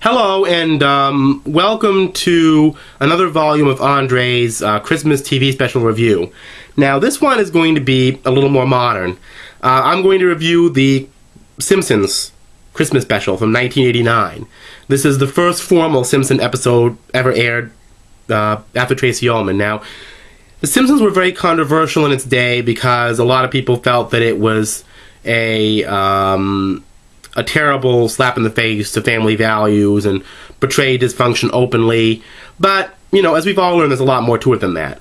Hello, and welcome to another volume of Andre's Christmas TV special review. Now, this one is going to be a little more modern. I'm going to review the Simpsons Christmas special from 1989. This is the first formal Simpson episode ever aired after Tracy Ullman. Now, The Simpsons were very controversial in its day because a lot of people felt that it was a terrible slap in the face to family values and portrayed dysfunction openly. But, you know, as we've all learned, there's a lot more to it than that.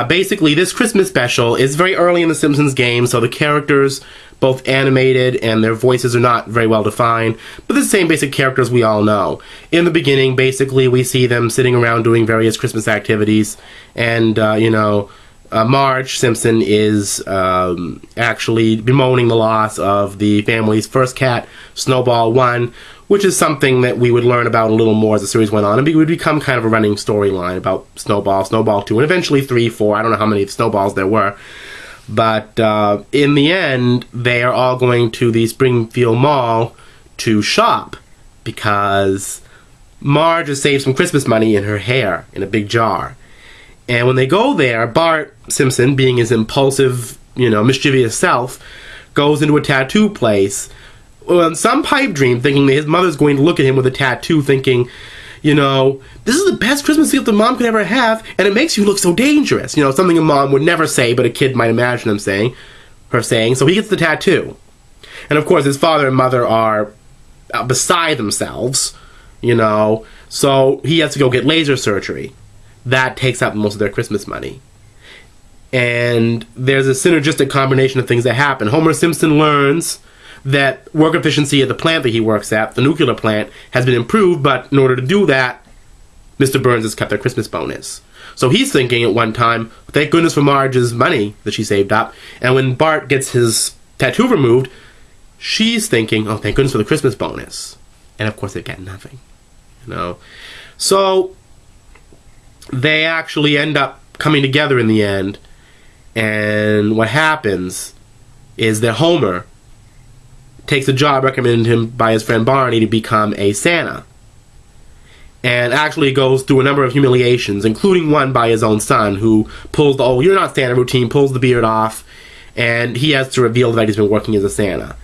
Basically, this Christmas special is very early in the Simpsons game, so the characters, both animated and their voices, are not very well defined, but the same basic characters we all know. In the beginning, basically, we see them sitting around doing various Christmas activities, and, Marge Simpson is actually bemoaning the loss of the family's first cat, Snowball 1, which is something that we would learn about a little more as the series went on, and it would become kind of a running storyline about Snowball, Snowball 2, and eventually 3, 4, I don't know how many Snowballs there were. But in the end, they are all going to the Springfield Mall to shop because Marge has saved some Christmas money in her hair in a big jar. And when they go there, Bart Simpson, being his impulsive, mischievous self, goes into a tattoo place. Well, in some pipe dream, thinking that his mother's going to look at him with a tattoo, thinking, this is the best Christmas gift a mom could ever have, and it makes you look so dangerous. Something a mom would never say, but a kid might imagine her saying. So he gets the tattoo. And of course, his father and mother are beside themselves, so he has to go get laser surgery. That takes up most of their Christmas money. And there's a synergistic combination of things that happen. Homer Simpson learns that work efficiency at the plant that he works at, the nuclear plant, has been improved, but in order to do that, Mr. Burns has cut their Christmas bonus. So he's thinking at one time, thank goodness for Marge's money that she saved up. And when Bart gets his tattoo removed, she's thinking, oh, thank goodness for the Christmas bonus. And of course they get nothing. So they actually end up coming together in the end, and what happens is that Homer takes a job recommended to him by his friend Barney to become a Santa, and actually goes through a number of humiliations, including one by his own son, who pulls the "oh, you're not Santa" routine, pulls the beard off, and he has to reveal that he's been working as a Santa.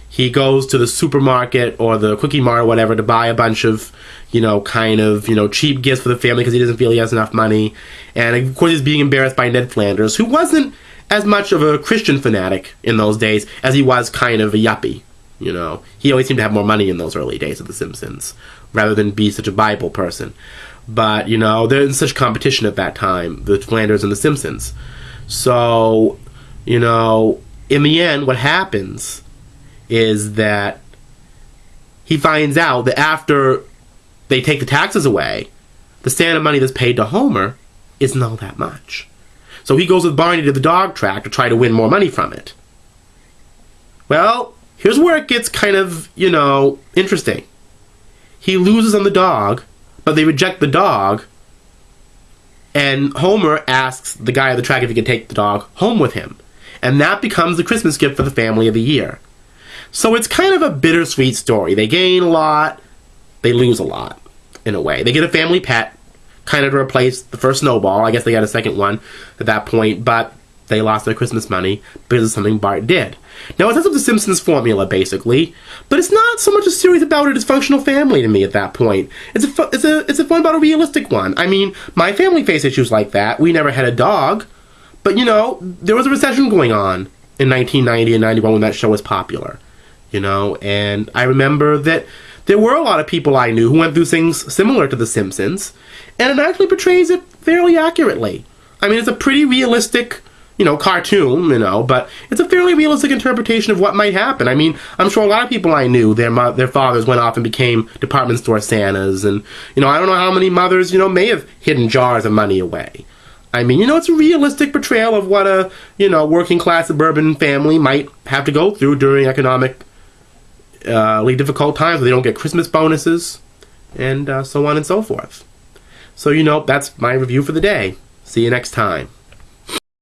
He goes to the supermarket or the Quickie Mart or whatever to buy a bunch of, cheap gifts for the family because he doesn't feel he has enough money. And of course he's being embarrassed by Ned Flanders, who wasn't as much of a Christian fanatic in those days as he was kind of a yuppie. He always seemed to have more money in those early days of The Simpsons, rather than be such a Bible person. But, they're in such competition at that time, the Flanders and The Simpsons. So, in the end, what happens is that he finds out that after they take the taxes away, the Santa money that's paid to Homer isn't all that much. So he goes with Barney to the dog track to try to win more money from it. Well, here's where it gets kind of, interesting. He loses on the dog, but they reject the dog, and Homer asks the guy at the track if he can take the dog home with him. And that becomes the Christmas gift for the family of the year. So it's kind of a bittersweet story. They gain a lot, they lose a lot, in a way. They get a family pet, kind of to replace the first Snowball. I guess they got a second one at that point, but they lost their Christmas money because of something Bart did. Now, it sets up the Simpsons formula, basically, but it's not so much a series about a dysfunctional family to me at that point. It's a fun about a realistic one. I mean, my family faced issues like that. We never had a dog, but, there was a recession going on in 1990 and 91 when that show was popular. And I remember that there were a lot of people I knew who went through things similar to The Simpsons, and it actually portrays it fairly accurately. I mean, it's a pretty realistic, cartoon, but it's a fairly realistic interpretation of what might happen. I mean, I'm sure a lot of people I knew, their fathers went off and became department store Santas, and, I don't know how many mothers, may have hidden jars of money away. I mean, it's a realistic portrayal of what a, working class suburban family might have to go through during economically difficult times where they don't get Christmas bonuses, and so on and so forth. So, that's my review for the day. See you next time.